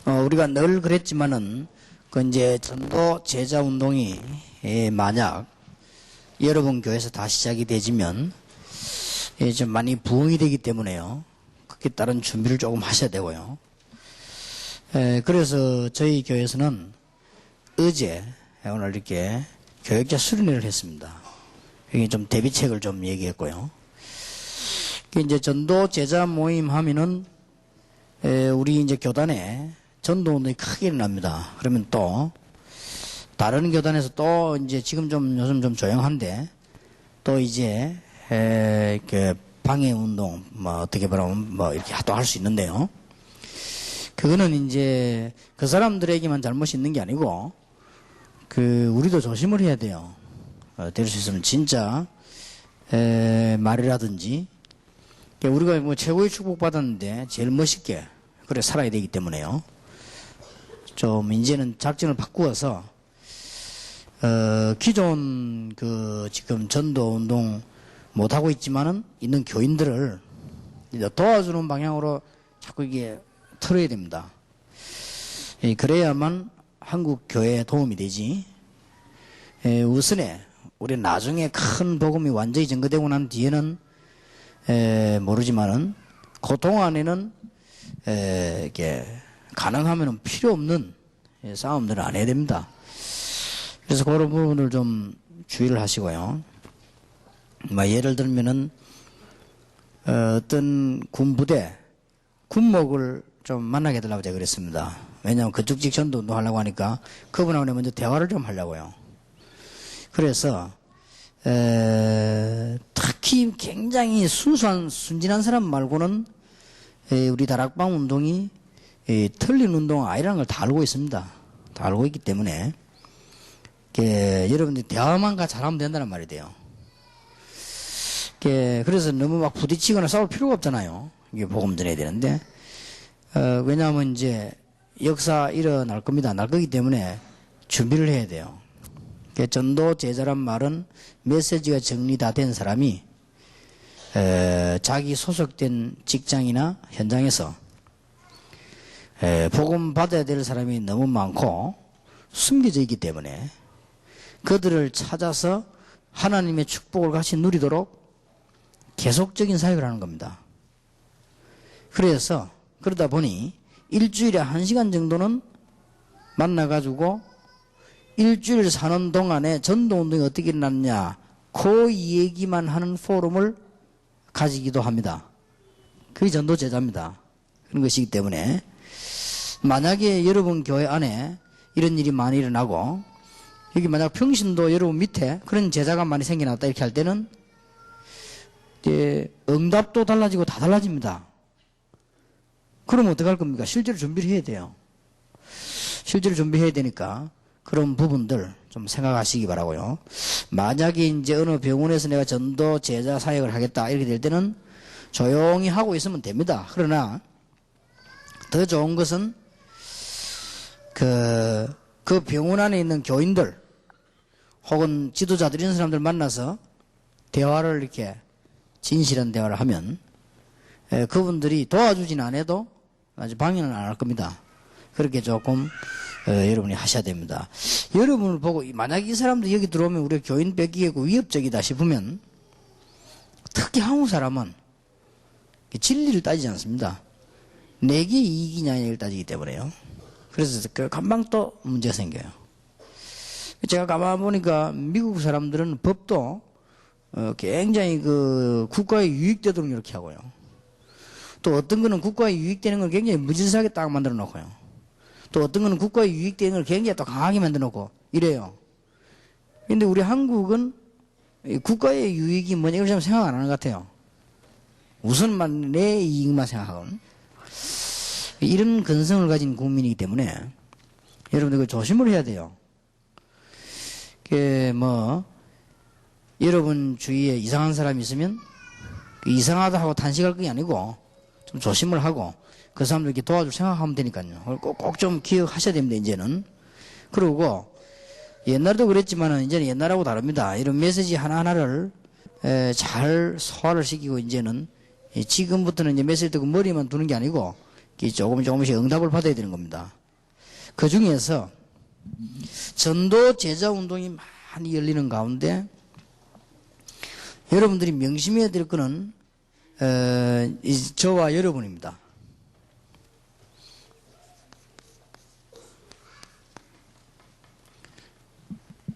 우리가 늘 그랬지만은, 이제 전도 제자 운동이, 만약 여러분 교회에서 다 시작이 되지면, 좀 많이 부흥이 되기 때문에요. 그에 따른 준비를 조금 하셔야 되고요. 그래서 저희 교회에서는 어제, 오늘 이렇게 교역자 수련회를 했습니다. 여기 좀 대비책을 좀 얘기했고요. 이제 전도 제자 모임 하면은, 우리 이제 교단에 전도운동이 크게 일어납니다. 그러면 또, 다른 교단에서 또 이제 지금 요즘 좀 조용한데, 또 이제, 그 방해운동, 어떻게 보면 이렇게 또 할 수 있는데요. 그거는 이제 그 사람들에게만 잘못이 있는 게 아니고, 우리도 조심을 해야 돼요. 될 수 있으면 진짜, 말이라든지, 우리가 최고의 축복받았는데, 제일 멋있게, 그래 살아야 되기 때문에요. 좀 이제는 작전을 바꾸어서 기존 지금 전도 운동 못 하고 있지만은 있는 교인들을 도와주는 방향으로 자꾸 이게 틀어야 됩니다. 그래야만 한국 교회에 도움이 되지. 우선에 우리 나중에 큰 복음이 완전히 전거되고 난 뒤에는 모르지만은 그 동안에는 이렇게 가능하면 필요 없는 싸움들을 안 해야 됩니다. 그래서 그런 부분을 좀 주의를 하시고요. 예를 들면은, 어떤 군부대, 군목을 좀 만나게 해달라고 제가 그랬습니다. 왜냐하면 그쪽 직전도 운동하려고 하니까 그분하고 먼저 대화를 좀 하려고요. 그래서, 특히 굉장히 순진한 사람 말고는 우리 다락방 운동이 틀린 운동 아니라는 걸 다 알고 있습니다. 다 알고 있기 때문에 여러분들이 대화만 잘하면 된다는 말이 돼요. 그래서 너무 막 부딪히거나 싸울 필요가 없잖아요. 이게 복음 전해야 되는데, 왜냐하면 이제 역사 일어날 겁니다. 날 거기 때문에 준비를 해야 돼요. 전도 제자란 말은 메시지가 정리 다 된 사람이 자기 소속된 직장이나 현장에서 복음 받아야 될 사람이 너무 많고 숨겨져 있기 때문에 그들을 찾아서 하나님의 축복을 같이 누리도록 계속적인 사역을 하는 겁니다. 그래서 그러다 보니 일주일에 1시간 정도는 만나가지고 일주일 사는 동안에 전도운동이 어떻게 일어났냐 그 얘기만 하는 포럼을 가지기도 합니다. 그게 전도 제자입니다. 그런 것이기 때문에 만약에 여러분 교회 안에 이런 일이 많이 일어나고 여기 만약 평신도 여러분 밑에 그런 제자가 많이 생겨났다 이렇게 할 때는 응답도 달라지고 다 달라집니다. 그러면 어떡할 겁니까? 실제로 준비를 해야 돼요. 실제로 준비해야 되니까 그런 부분들 좀 생각하시기 바라고요. 만약에 이제 어느 병원에서 내가 전도 제자 사역을 하겠다 이렇게 될 때는 조용히 하고 있으면 됩니다. 그러나 더 좋은 것은 그 병원 안에 있는 교인들 혹은 지도자들 이런 사람들 만나서 대화를 이렇게 진실한 대화를 하면 그분들이 도와주진 않아도 아주 방해는 안 할 겁니다. 그렇게 조금 여러분이 하셔야 됩니다. 여러분을 보고 만약 이 사람들 여기 들어오면 우리 교인 뺏기고 위협적이다 싶으면 특히 한국 사람은 진리를 따지지 않습니다. 내게 이익이냐 이걸 따지기 때문에요. 그래서 금방 또 문제가 생겨요. 제가 가만 보니까 미국 사람들은 법도 굉장히 국가에 유익되도록 이렇게 하고요. 또 어떤 거는 국가에 유익되는 걸 굉장히 무질서하게 딱 만들어 놓고요. 또 어떤 거는 국가에 유익되는 걸 굉장히 또 강하게 만들어 놓고 이래요. 근데 우리 한국은 국가의 유익이 뭐냐 이걸 좀 생각 안 하는 것 같아요. 우선만 내 이익만 생각하고는. 이런 근성을 가진 국민이기 때문에 여러분들 그 조심을 해야 돼요. 여러분 주위에 이상한 사람이 있으면 이상하다 하고 탄식할 게 아니고 좀 조심을 하고 그 사람들 이렇게 도와줄 생각하면 되니까요. 꼭 좀 기억하셔야 됩니다, 이제는. 그리고 옛날에도 그랬지만은 이제는 옛날하고 다릅니다. 이런 메시지 하나하나를 잘 소화를 시키고 이제는 지금부터는 이제 메시지 듣고 머리만 두는 게 아니고 조금씩 응답을 받아야 되는 겁니다. 그 중에서 전도 제자 운동이 많이 열리는 가운데 여러분들이 명심해야 될 거는 저와 여러분입니다.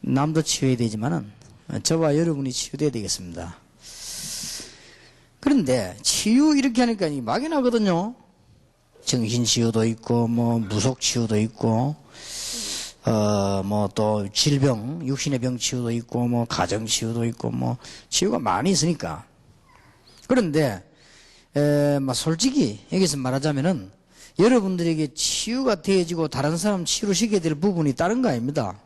남도 치유해야 되지만은 저와 여러분이 치유돼야 되겠습니다. 그런데 치유 이렇게 하니까 막연하거든요. 정신 치유도 있고 뭐 무속 치유도 있고 뭐 또 질병, 육신의 병 치유도 있고 뭐 가정 치유도 있고 뭐 치유가 많이 있으니까. 그런데 솔직히 여기서 말하자면은 여러분들에게 치유가 되어지고 다른 사람 치유를 시켜야 될 부분이 다른 거 아닙니다.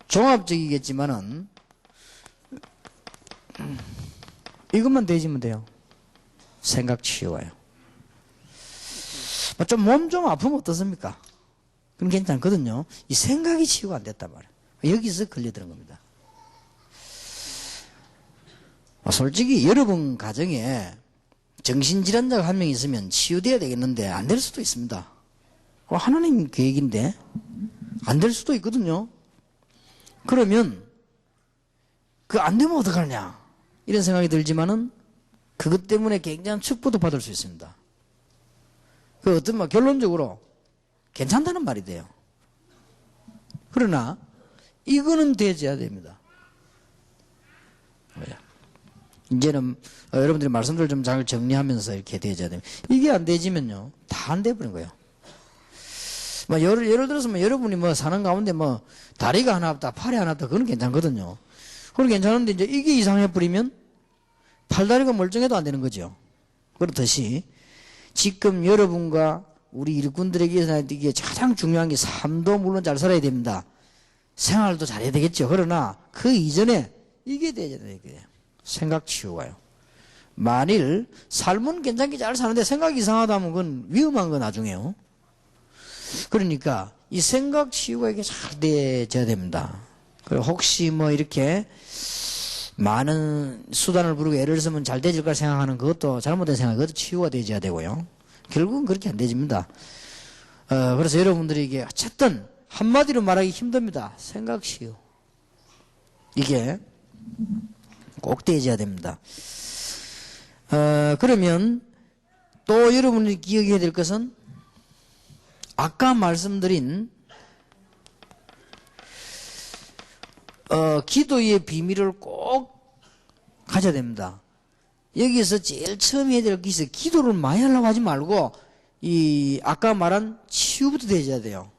종합적이겠지만은 이것만 되어지면 돼요. 생각 치유가요. 좀 몸 좀 아프면 어떻습니까? 그럼 괜찮거든요. 이 생각이 치유가 안 됐단 말이에요. 여기서 걸려드는 겁니다. 솔직히 여러분 가정에 정신질환자가 한 명 있으면 치유돼야 되겠는데 안 될 수도 있습니다. 하나님 계획인데 안 될 수도 있거든요. 그러면 안 되면 어떡하냐 이런 생각이 들지만은 그것 때문에 굉장한 축복도 받을 수 있습니다. 어떤 말 결론적으로 괜찮다는 말이 돼요. 그러나 이거는 되어야 됩니다. 이제는 여러분들이 말씀들을 좀 잘 정리하면서 이렇게 되어야 됩니다. 이게 안 되지면요 다 안 돼버린 거예요. 예를 들어서 여러분이 사는 가운데 다리가 하나 없다, 팔이 하나 없다, 그건 괜찮거든요. 그건 괜찮은데 이제 이게 이상해버리면 팔다리가 멀쩡해도 안 되는 거죠. 그렇듯이 지금 여러분과 우리 일꾼들에게 이게 가장 중요한 게 삶도 물론 잘 살아야 됩니다. 생활도 잘해야 되겠죠. 그러나 그 이전에 이게 돼야 돼요. 생각 치유가요. 만일 삶은 괜찮게 잘 사는데 생각이 이상하다면 그건 위험한 거 나중에요. 그러니까 이 생각 치유가 이게 잘 돼야 됩니다. 그리고 혹시 이렇게 많은 수단을 부르고 애를 쓰면 잘 되질까 생각하는 그것도 잘못된 생각, 그것도 치유가 되어야 되고요. 결국은 그렇게 안 되집니다. 그래서 여러분들에게 어쨌든 한마디로 말하기 힘듭니다. 생각 치유. 이게 꼭 되어야 됩니다. 그러면 또 여러분이 기억해야 될 것은 아까 말씀드린 기도의 비밀을 꼭 가져야 됩니다. 여기서 제일 처음 해야 될 것이 기도를 많이 하려고 하지 말고 아까 말한 치유부터 되어야 돼요.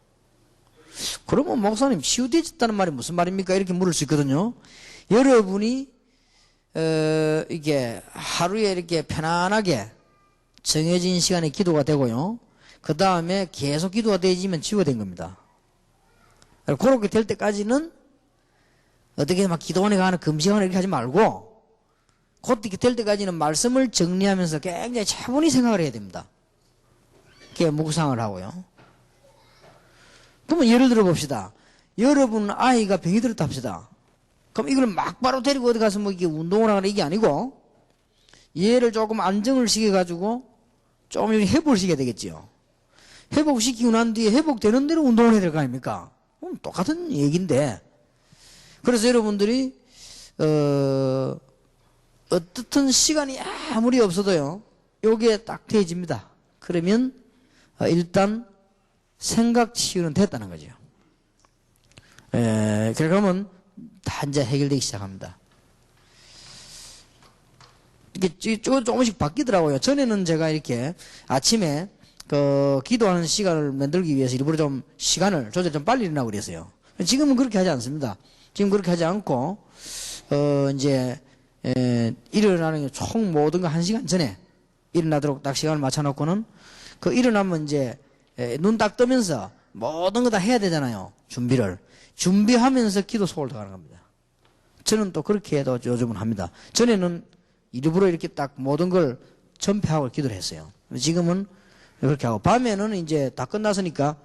그러면 목사님 치유되었다는 말이 무슨 말입니까? 이렇게 물을 수 있거든요. 여러분이 이게 하루에 이렇게 편안하게 정해진 시간에 기도가 되고요. 그 다음에 계속 기도가 되어지면 치유가 된 겁니다. 그렇게 될 때까지는 어떻게 막 기도원에 가는 금식하는 이렇게 하지 말고 그렇게 될 때까지는 말씀을 정리하면서 굉장히 차분히 생각을 해야 됩니다. 그게 묵상을 하고요. 그러면 예를 들어 봅시다. 여러분 아이가 병이 들었다 합시다. 그럼 이걸 막 바로 데리고 어디 가서 이게 운동을 하거나 이게 아니고 얘를 조금 안정을 시켜가지고 좀 회복을 시켜야 되겠죠. 회복시키고 난 뒤에 회복되는 대로 운동을 해야 될 거 아닙니까? 똑같은 얘기인데. 그래서 여러분들이 어떻든 시간이 아무리 없어도요 요게 딱 되어집니다. 그러면 일단 생각 치유는 됐다는 거죠. 그러면 다 이제 해결되기 시작합니다. 이게 조금씩 바뀌더라고요. 전에는 제가 이렇게 아침에 기도하는 시간을 만들기 위해서 일부러 좀 시간을 조절 좀 빨리 일어나고 그랬어요. 지금은 그렇게 하지 않습니다. 지금 그렇게 하지 않고 이제 일어나는 게 총 모든 거 1시간 전에 일어나도록 딱 시간을 맞춰놓고는 일어나면 이제 눈 딱 뜨면서 모든 거 다 해야 되잖아요. 준비하면서 기도 속을 들어가는 겁니다. 저는 또 그렇게 해도 요즘은 합니다. 전에는 일부러 이렇게 딱 모든 걸 전폐하고 기도를 했어요. 지금은 그렇게 하고, 밤에는 이제 다 끝났으니까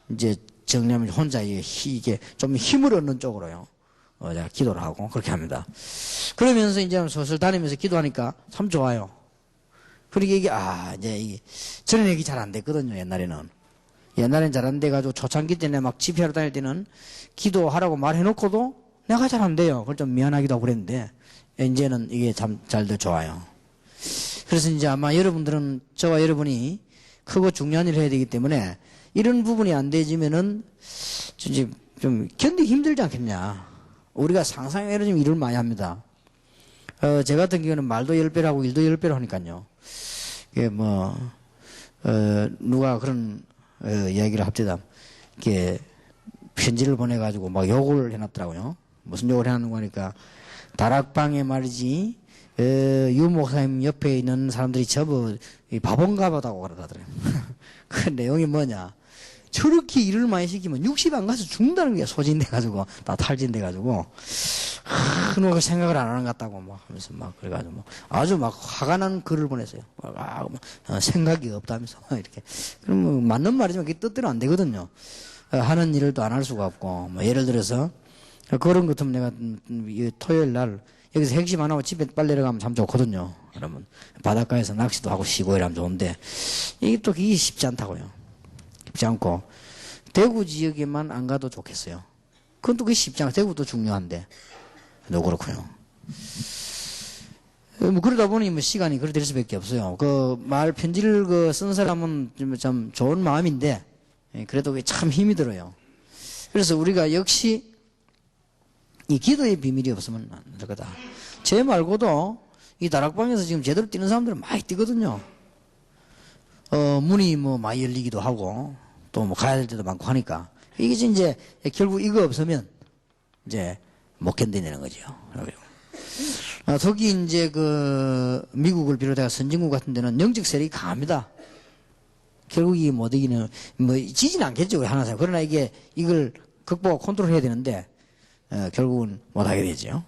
이제 정리하면 혼자 이게 좀 힘을 얻는 쪽으로요. 제가 기도를 하고 그렇게 합니다. 그러면서 이제 슬슬 다니면서 기도하니까 참 좋아요. 그러니까 이제 이게 저런 얘기 잘 안 됐거든요, 옛날에는. 옛날엔 잘 안 돼가지고 초창기 때는 막 집회하러 다닐 때는 기도하라고 말해놓고도 내가 잘 안 돼요. 그걸 좀 미안하기도 하고 그랬는데, 이제는 이게 참 잘들 좋아요. 그래서 이제 아마 여러분들은, 저와 여러분이 크고 중요한 일을 해야 되기 때문에 이런 부분이 안 되지면은 좀 견디기 힘들지 않겠냐. 우리가 상상외로 좀 일을 많이 합니다. 제 같은 경우는 말도 10배로 하고 일도 10배로 하니까요. 이게 누가 그런, 이야기를 합디다. 이렇게 편지를 보내가지고 막 욕을 해놨더라고요. 무슨 욕을 해놨는 거니까, 다락방에 말이지, 유 목사님 옆에 있는 사람들이 저거 바본가 보다고 그러더라고요. 그 내용이 뭐냐. 저렇게 일을 많이 시키면 60 안 가서 죽는다는 게 소진돼가지고, 다 탈진돼가지고, 누가 생각을 안 하는 것 같다고 막 하면서 막 그래가지고 아주 막 화가 나는 글을 보냈어요. 생각이 없다면서 이렇게. 그럼 맞는 말이지만 그게 뜻대로 안 되거든요. 하는 일을 또 안 할 수가 없고, 예를 들어서 그런 것 같으면 내가 토요일 날 여기서 핵심 안 하고 집에 빨리 내려가면 참 좋거든요. 그러면 바닷가에서 낚시도 하고 쉬고 이러면 좋은데, 이게 또 그게 쉽지 않다고요. 쉽지 않고, 대구 지역에만 안 가도 좋겠어요. 그건 또 그게 쉽지 않아. 대구도 중요한데. 너 그렇고요. 그러다 보니 시간이 그래 될 수밖에 없어요. 말 편지를 쓴 사람은 참 좋은 마음인데, 그래도 참 힘이 들어요. 그래서 우리가 역시 이 기도의 비밀이 없으면 안 될 거다. 제 말고도 이 다락방에서 지금 제대로 뛰는 사람들은 많이 뛰거든요. 문이 많이 열리기도 하고, 또 가야 될 때도 많고 하니까. 이게 이제 결국 이거 없으면 이제 못 견디는 거죠. 특히 이제 미국을 비롯해 선진국 같은 데는 영적 세력이 강합니다. 결국 이게 못 이기는, 지지는 않겠죠, 우리 하나 사람. 그러나 이걸 극복하고 컨트롤 해야 되는데, 결국은 못 하게 되죠.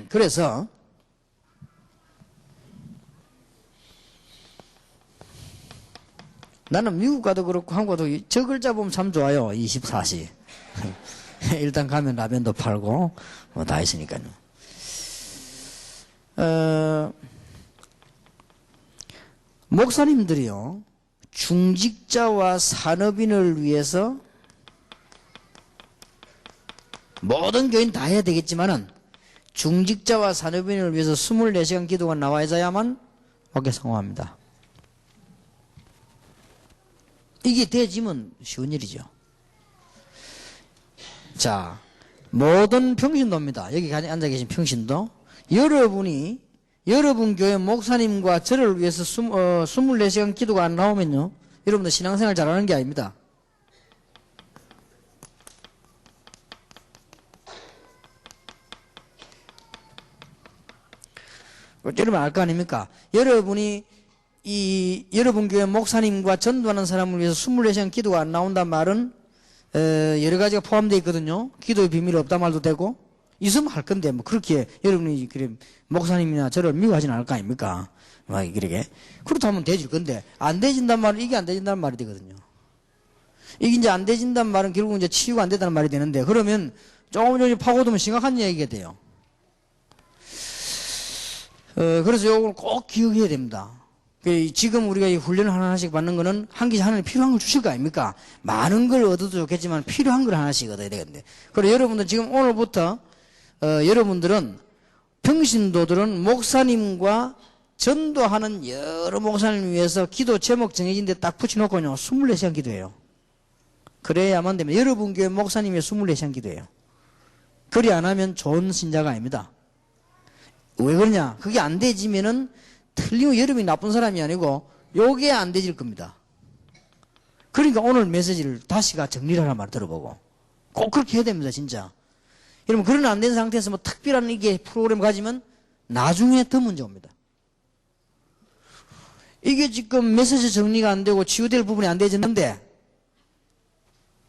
그래서, 나는 미국 가도 그렇고 한국 가도 저 글자 보면 참 좋아요. 24시. 일단 가면 라면도 팔고 다 있으니까요. 목사님들이요, 중직자와 산업인을 위해서 모든 교인 다 해야 되겠지만은 중직자와 산업인을 위해서 24시간 기도가 나와 있어야만 오케이 성공합니다. 이게 되지면 쉬운 일이죠. 자, 모든 평신도입니다. 여기 앉아 계신 평신도, 여러분 교회 목사님과 저를 위해서 24시간 기도가 안 나오면요, 여러분들 신앙생활 잘하는 게 아닙니다. 여러분 알 거 아닙니까? 여러분 교회 목사님과 전도하는 사람을 위해서 24시간 기도가 안 나온단 말은 여러 가지가 포함되어 있거든요. 기도의 비밀이 없다 말도 되고, 있으면 할 건데, 그렇게 여러분이 목사님이나 저를 미워하지는 않을 거 아닙니까? 이렇게. 그렇다면 되질 건데, 안 되진단 말은 이게 안 되진다는 말이 되거든요. 이게 이제 안 되진다는 말은 결국 이제 치유가 안 된다는 말이 되는데, 그러면 조금 파고들면 심각한 얘기가 돼요. 그래서 요걸 꼭 기억해야 됩니다. 지금 우리가 이 훈련을 하나씩 받는 거는 한 개씩 하나님 필요한 걸 주실 거 아닙니까? 많은 걸 얻어도 좋겠지만 필요한 걸 하나씩 얻어야 되겠는데. 그리고 여러분들 지금 오늘부터, 여러분들은, 평신도들은 목사님과 전도하는 여러 목사님을 위해서 기도 제목 정해진 데 딱 붙여놓고요, 24시간 기도해요. 그래야만 됩니다. 여러분 교회 목사님이 24시간 기도해요. 그리 안 하면 좋은 신자가 아닙니다. 왜 그러냐? 그게 안 되지면은 틀림없이 여러분이 나쁜 사람이 아니고 요게 안 되질 겁니다. 그러니까 오늘 메시지를 다시가 정리를 하나 말 들어보고 꼭 그렇게 해야 됩니다, 진짜. 여러분, 그런 안 된 상태에서 특별한 이게 프로그램 가지면 나중에 더 문제 옵니다. 이게 지금 메시지 정리가 안 되고 치유될 부분이 안 되졌는데,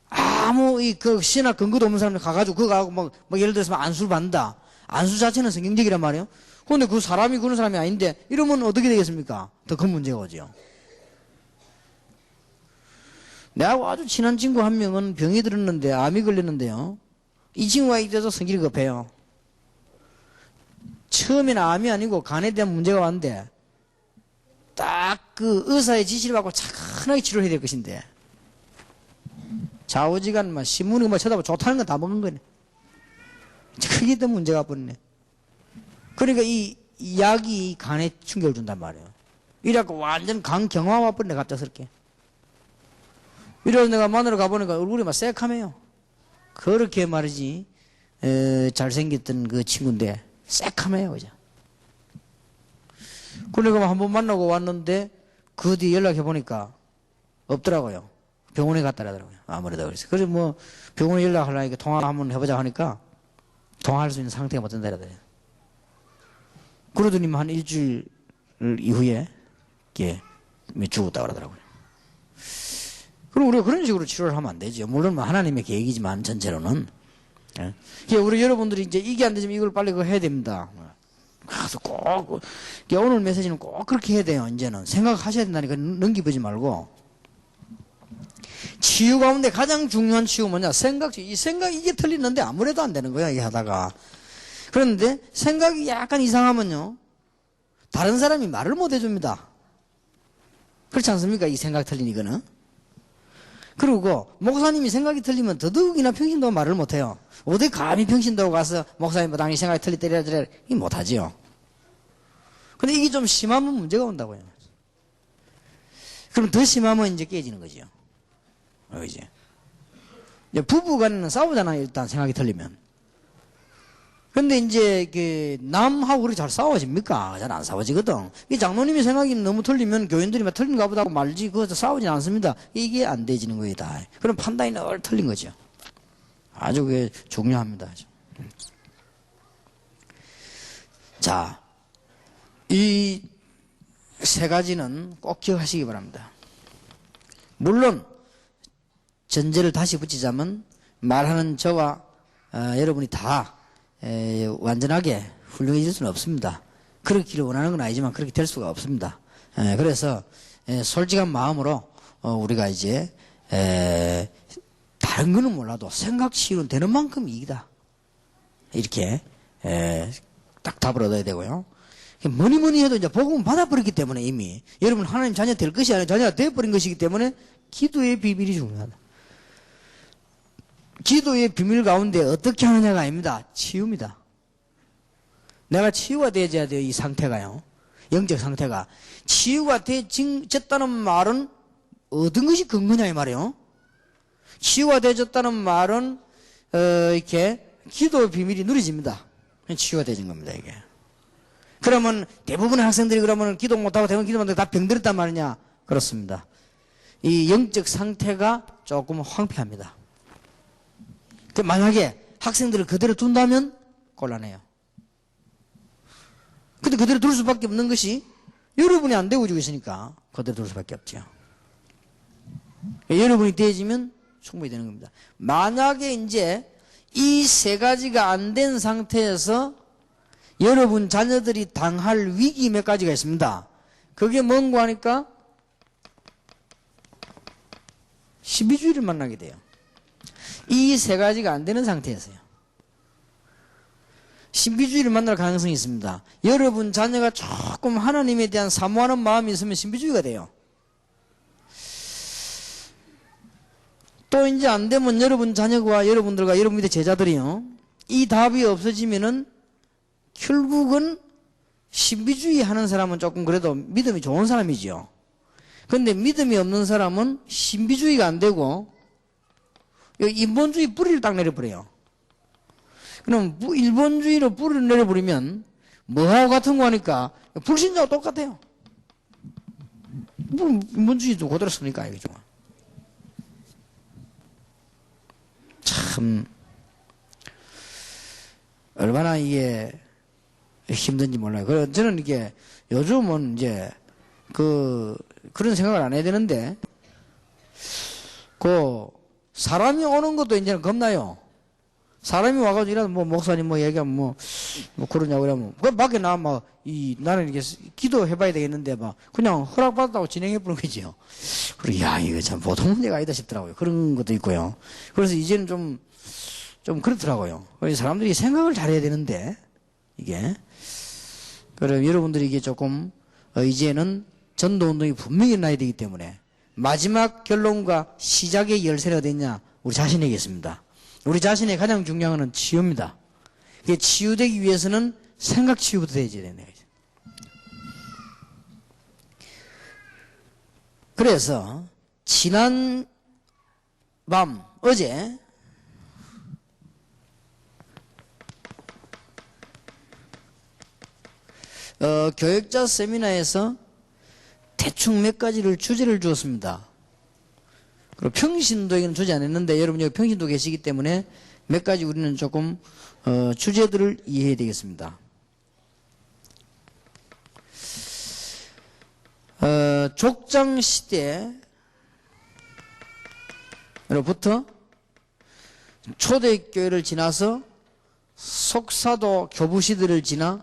아무 신학 근거도 없는 사람들 가가지고 그거 하고 예를 들어서 안수를 받는다. 안수 자체는 성경적이란 말이에요. 그런데 그 사람이 그런 사람이 아닌데 이러면 어떻게 되겠습니까? 더 큰 문제가 오죠. 내하고 아주 친한 친구 한 명은 병이 들었는데 암이 걸렸는데요. 이 친구가 이제서 성질이 급해요. 처음에는 암이 아니고 간에 대한 문제가 왔는데 딱 그 의사의 지시를 받고 차분하게 치료를 해야 될 것인데 좌우지간 막 신문을 막 쳐다보고 좋다는 건 다 먹은 거네. 그게 더 문제가 버리네. 그러니까 이 약이 간에 충격을 준단 말이에요. 이래갖고 완전 간 경화 와버리네 갑작스럽게. 이래서 내가 만나러 가보니까 얼굴이 막 새카매요. 그렇게 말이지 잘생겼던 그 친구인데 새카매요 그죠. 그러니까 한번 만나고 왔는데 그 뒤에 연락해보니까 없더라고요. 병원에 갔다 라더라고요. 아무래도 그래서. 그래서 뭐 병원에 연락하려니까 통화 한번 해보자 하니까 통화할 수 있는 상태가 못 된다 그러더래요. 그러더니 한 일주일 이후에 죽었다 그러더라고요. 그럼 우리가 그런 식으로 치료를 하면 안 되죠. 물론 뭐 하나님의 계획이지만 전체로는. 예. 우리 여러분들이 이제 이게 안 되지만 이걸 빨리 그거 해야 됩니다. 가서 꼭 오늘 메시지는 꼭 그렇게 해야 돼요. 이제는 생각하셔야 된다니까 넘기보지 말고. 치유 가운데 가장 중요한 치유가 뭐냐? 이 생각 이게 틀리는데 아무래도 안 되는 거야, 이게 하다가. 그런데 생각이 약간 이상하면요. 다른 사람이 말을 못 해줍니다. 그렇지 않습니까? 이 생각 틀린 이거는. 그리고 목사님이 생각이 틀리면 더더욱이나 평신도가 말을 못 해요. 어디 감히 평신도로 가서 목사님 뭐 당신 생각이 틀리더라 이게 못 하지요. 근데 이게 좀 심하면 문제가 온다고요. 그럼 더 심하면 이제 깨지는 거지요. 그지? 부부 간에는 싸우잖아요. 일단 생각이 틀리면. 근데 이제 남하고 그렇게 잘 싸워집니까? 잘 안 싸워지거든. 이 장로님이 생각이 너무 틀리면 교인들이 막 틀린가 보다 하고 말지 그것도 싸우진 않습니다. 이게 안 되지는 거예요, 다. 그럼 판단이 늘 틀린 거죠. 아주 그게 중요합니다. 아주. 자, 이 세 가지는 꼭 기억하시기 바랍니다. 물론 전제를 다시 붙이자면 말하는 저와 여러분이 다 완전하게 훌륭해질 수는 없습니다. 그렇기를 원하는 건 아니지만 그렇게 될 수가 없습니다. 그래서 솔직한 마음으로 우리가 이제 다른 거는 몰라도 생각 치유는 되는 만큼 이익이다. 이렇게 딱 답을 얻어야 되고요. 뭐니 해도 이제 복음을 받아버렸기 때문에 이미 여러분 하나님 자녀 될 것이 아니라 자녀가 되어버린 것이기 때문에 기도의 비밀이 중요하다. 기도의 비밀 가운데 어떻게 하느냐가 아닙니다. 치유입니다. 내가 치유가 되어야 돼요. 이 상태가요. 영적 상태가. 치유가 되어졌다는 말은 어떤 것이 근거냐 이 말이에요. 치유가 되어졌다는 말은 이렇게 기도의 비밀이 누려집니다. 치유가 되어진 겁니다. 이게. 그러면 대부분의 학생들이 그러면 기도 못하고 대부분 기도 못하고 다 병들었단 말이냐? 그렇습니다. 이 영적 상태가 조금 황폐합니다. 만약에 학생들을 그대로 둔다면 곤란해요. 근데 그대로 둘 수밖에 없는 것이 여러분이 안 되어주고 있으니까 그대로 둘 수밖에 없죠. 여러분이 되어지면 충분히 되는 겁니다. 만약에 이제 이 세 가지가 안 된 상태에서 여러분 자녀들이 당할 위기 몇 가지가 있습니다. 그게 뭔고 하니까 신비주의를 만나게 돼요. 이 세 가지가 안 되는 상태에서요. 신비주의를 만날 가능성이 있습니다. 여러분 자녀가 조금 하나님에 대한 사모하는 마음이 있으면 신비주의가 돼요. 또 이제 안 되면 여러분 자녀와 여러분들과 여러분 밑에 제자들이요. 이 답이 없어지면은 결국은 신비주의 하는 사람은 조금 그래도 믿음이 좋은 사람이지요. 그런데 믿음이 없는 사람은 신비주의가 안 되고 인본주의 뿌리를 딱 내려버려요. 그럼 일본주의로 뿌리를 내려버리면 뭐하고 같은 거 하니까 불신자와 똑같아요. 인본주의도 그대로 쓰니까 이거죠. 참 얼마나 이게 힘든지 몰라요. 저는 이게 요즘은 이제 그런 생각을 안 해야 되는데 사람이 오는 것도 이제는 겁나요. 사람이 와가지고 이러면 뭐 목사님 뭐 얘기하면 뭐 그러냐고 그러면 그 밖에 나막 나는 이렇게 기도해봐야 되겠는데 막 그냥 허락받았다고 진행해보는 거지요. 그리고 야 이거 참 보통 문제가 아니다 싶더라고요. 그런 것도 있고요. 그래서 이제는 좀 그렇더라고요. 그래서 사람들이 생각을 잘해야 되는데 이게 그럼 여러분들이 이게 조금 이제는 전도운동이 분명히 나야 되기 때문에 마지막 결론과 시작의 열쇠가 어딨냐? 우리 자신에게 있습니다. 우리 자신의 가장 중요한 것은 치유입니다. 이게 치유되기 위해서는 생각 치유부터 되어야 되는 거죠. 그래서 지난 밤 어제 교역자 세미나에서 대충 몇 가지를 주제를 주었습니다. 그리고 평신도에게는 주지 않았는데 여러분 여기 평신도 계시기 때문에 몇 가지 우리는 조금 주제들을 이해해야 되겠습니다. 족장 시대로부터 초대교회를 지나서 속사도 교부 시대를 지나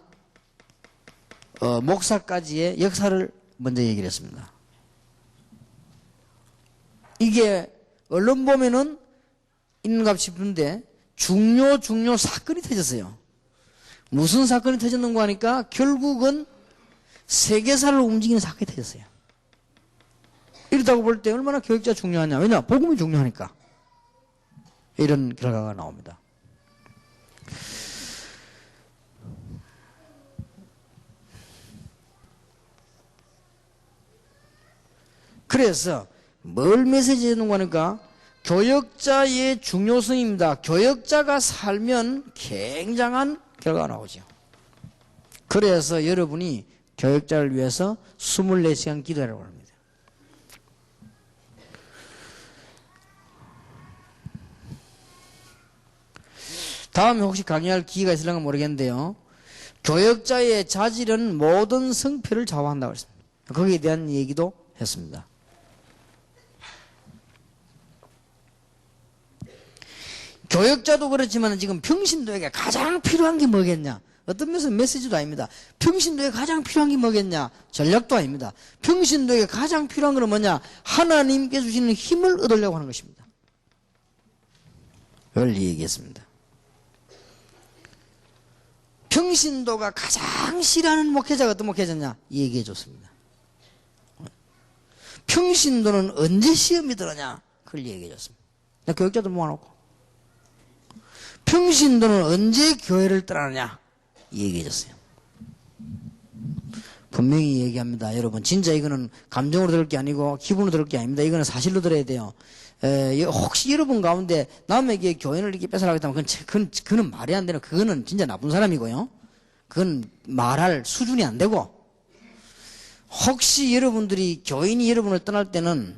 목사까지의 역사를 먼저 얘기를 했습니다. 이게 언론 보면은 있는가 싶은데 중요 사건이 터졌어요. 무슨 사건이 터졌는가 하니까 결국은 세계사를 움직이는 사건이 터졌어요. 이렇다고 볼 때 얼마나 교육자 중요하냐. 왜냐? 복음이 중요하니까. 이런 결과가 나옵니다. 그래서 뭘 메시지 해주는 거니까 교역자의 중요성입니다. 교역자가 살면 굉장한 결과가 나오죠. 그래서 여러분이 교역자를 위해서 24시간 기도하라고 합니다. 다음에 혹시 강의할 기회가 있을런가 모르겠는데요. 교역자의 자질은 모든 성패를 좌우한다고 했습니다. 거기에 대한 얘기도 했습니다. 교역자도 그렇지만 지금 평신도에게 가장 필요한 게 뭐겠냐? 어떤 면에서 메시지도 아닙니다. 평신도에 가장 필요한 게 뭐겠냐? 전략도 아닙니다. 평신도에 가장 필요한 건 뭐냐? 하나님께 주시는 힘을 얻으려고 하는 것입니다. 그걸 얘기했습니다. 평신도가 가장 싫어하는 목회자가 어떤 목회자냐? 얘기해 줬습니다. 평신도는 언제 시험이 들어냐? 그걸 얘기해 줬습니다. 교역자들 모아놓고. 평신도는 언제 교회를 떠나느냐? 얘기해 줬어요. 분명히 얘기합니다. 여러분, 진짜 이거는 감정으로 들을 게 아니고 기분으로 들을 게 아닙니다. 이거는 사실로 들어야 돼요. 혹시 여러분 가운데 남에게 교회를 이렇게 뺏어가겠다면 그건 말이 안 되는, 그거는 진짜 나쁜 사람이고요. 그건 말할 수준이 안 되고, 혹시 여러분들이 교인이 여러분을 떠날 때는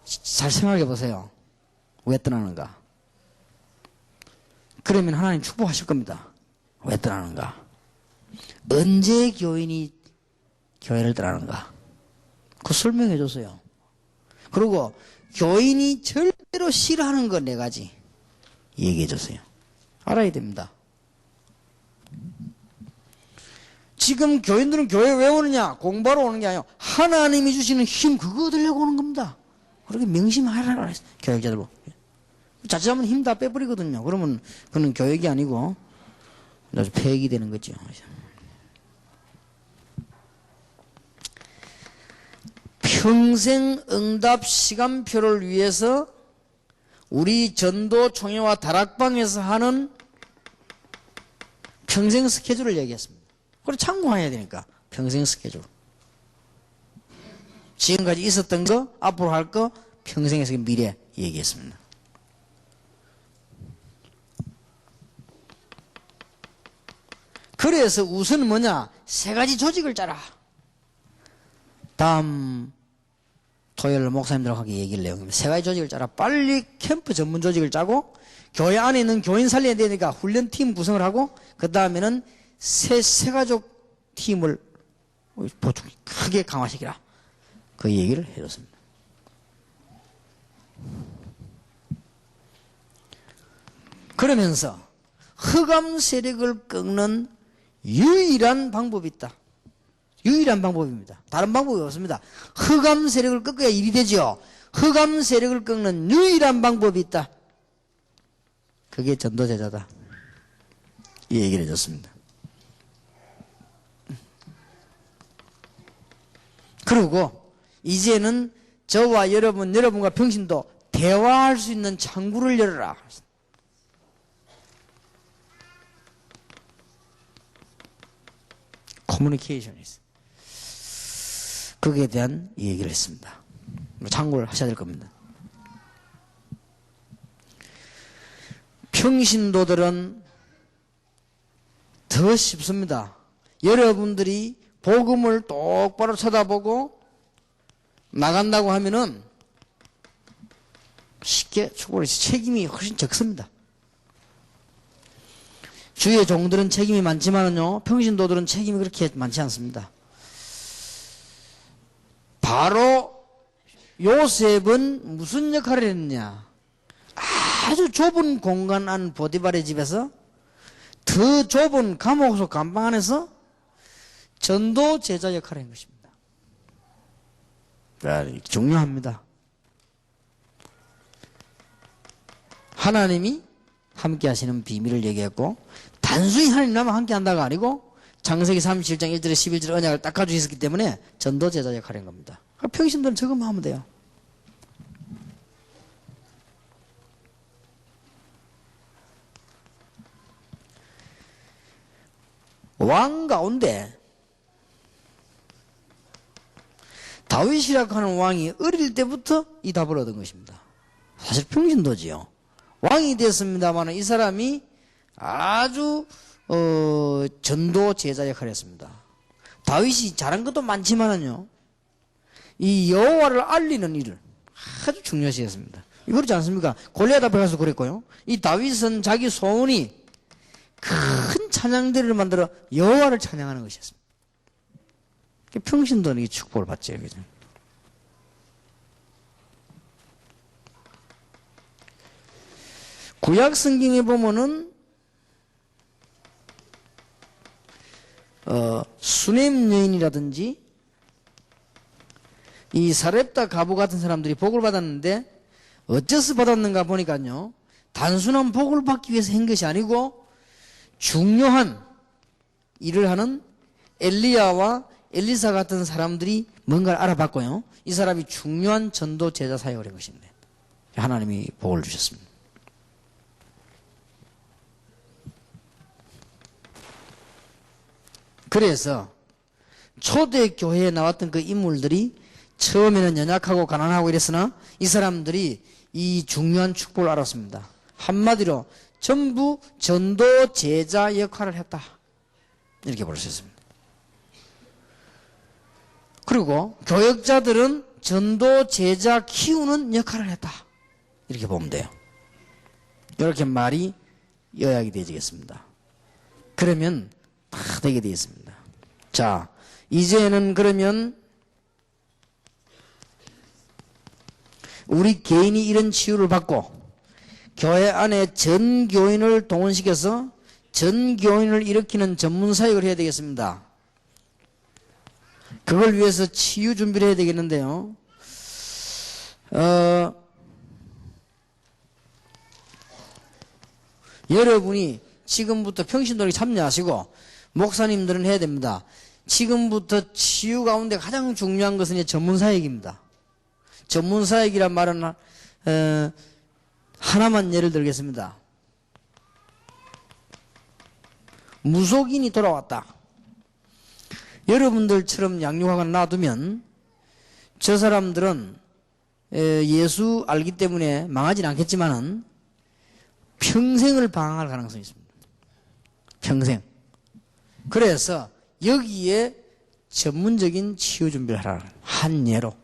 잘 생각해 보세요. 왜 떠나는가? 그러면 하나님 축복하실 겁니다. 왜 떠나는가? 언제 교인이 교회를 떠나는가? 그거 설명해 줬어요. 그리고 교인이 절대로 싫어하는 거 4가지 얘기해 줬어요. 알아야 됩니다. 지금 교인들은 교회 왜 오느냐? 공부하러 오는 게 아니고 하나님이 주시는 힘 그거 얻으려고 오는 겁니다. 그렇게 명심하라고 했어요. 교역자들. 자칫하면 힘 다 빼버리거든요. 그러면 그건 교역이 아니고 아주 폐역이 되는 거죠. 평생 응답 시간표를 위해서 우리 전도 총회와 다락방에서 하는 평생 스케줄을 얘기했습니다. 그걸 참고해야 되니까 평생 스케줄. 지금까지 있었던 거, 앞으로 할 거, 평생에서 미래 얘기했습니다. 그래서 우선 뭐냐? 3가지 조직을 짜라. 다음 토요일 목사님들하고 얘기를 내용입니다. 3가지 조직을 짜라. 빨리 캠프 전문 조직을 짜고 교회 안에 있는 교인 살려야 되니까 훈련팀 구성을 하고 그 다음에는 새가족 팀을 보충 크게 강화시키라. 그 얘기를 해줬습니다. 그러면서 흑암 세력을 꺾는 유일한 방법이 있다. 유일한 방법입니다. 다른 방법이 없습니다. 흑암 세력을 꺾어야 일이 되죠. 흑암 세력을 꺾는 유일한 방법이 있다. 그게 전도제자다. 이 얘기를 해줬습니다. 그리고 이제는 저와 여러분과 평신도 대화할 수 있는 창구를 열어라. 커뮤니케이션이스. 거기에 대한 얘기를 했습니다. 참고를 하셔야 될 겁니다. 평신도들은 더 쉽습니다. 여러분들이 복음을 똑바로 쳐다보고 나간다고 하면은 쉽게 축복을 책임이 훨씬 적습니다. 주의 종들은 책임이 많지만은요, 평신도들은 책임이 그렇게 많지 않습니다. 바로 요셉은 무슨 역할을 했느냐? 아주 좁은 공간 안 보디발의 집에서 더 좁은 감옥 속 감방 안에서 전도 제자 역할을 한 것입니다. 중요합니다. 하나님이 함께 하시는 비밀을 얘기했고, 단순히 하나님 나만 함께 한다가 아니고 창세기 37장 1절에 11절 언약을 딱 가지고 있었기 때문에 전도 제자 역할을 한 겁니다. 평신도는 저것만 하면 돼요. 왕 가운데 다윗이라고 하는 왕이 어릴 때부터 이 답을 얻은 것입니다. 사실 평신도지요. 왕이 됐습니다만 이 사람이 아주 전도 제자 역할을 했습니다. 다윗이 잘한 것도 많지만은요, 이 여호와를 알리는 일을 아주 중요시 했습니다. 그렇지 않습니까? 골리앗 앞에 가서 그랬고요. 이 다윗은 자기 소원이 큰 찬양대를 만들어 여호와를 찬양하는 것이었습니다. 평신도는 이 축복을 받죠. 그죠? 구약 성경에 보면은 수넴 여인이라든지 이 사렙다 가부 같은 사람들이 복을 받았는데 어째서 받았는가 보니까요, 단순한 복을 받기 위해서 한 것이 아니고 중요한 일을 하는 엘리야와 엘리사 같은 사람들이 뭔가를 알아봤고요, 이 사람이 중요한 전도 제자 사역을 한 것입니다. 하나님이 복을 주셨습니다. 그래서 초대교회에 나왔던 그 인물들이 처음에는 연약하고 가난하고 이랬으나 이 사람들이 이 중요한 축복을 알았습니다. 한마디로 전부 전도 제자 역할을 했다, 이렇게 볼 수 있습니다. 그리고 교역자들은 전도 제자 키우는 역할을 했다, 이렇게 보면 돼요. 이렇게 말이 요약이 되어지겠습니다. 그러면 다 되게 되어 있습니다. 자, 이제는 그러면 우리 개인이 이런 치유를 받고 교회 안에 전 교인을 동원시켜서 전 교인을 일으키는 전문 사역을 해야 되겠습니다. 그걸 위해서 치유 준비를 해야 되겠는데요. 여러분이 지금부터 평신도에 참여하시고 목사님들은 해야 됩니다. 지금부터 치유 가운데 가장 중요한 것은 전문사역입니다. 전문사역이란 말은 하나만 예를 들겠습니다. 무속인이 돌아왔다. 여러분들처럼 양육학을 놔두면 저 사람들은 예수 알기 때문에 망하진 않겠지만은 평생을 방황할 가능성이 있습니다. 평생. 그래서 여기에 전문적인 치유 준비를 하라. 한 예로.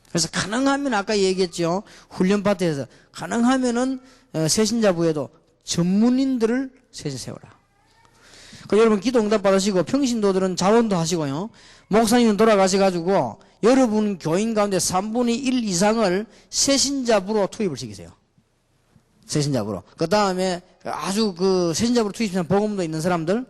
그래서 가능하면 아까 얘기했죠. 훈련 파트에서 가능하면은 새신자부에도 전문인들을 셋에 세워라. 그 여러분 기도 응답 받으시고 평신도들은 자원도 하시고요. 목사님은 돌아가셔가지고 여러분 교인 가운데 3분의 1 이상을 새신자부로 투입을 시키세요. 새신잡으로. 그 다음에 아주 그 새신잡으로 투입된 복음도 있는 사람들,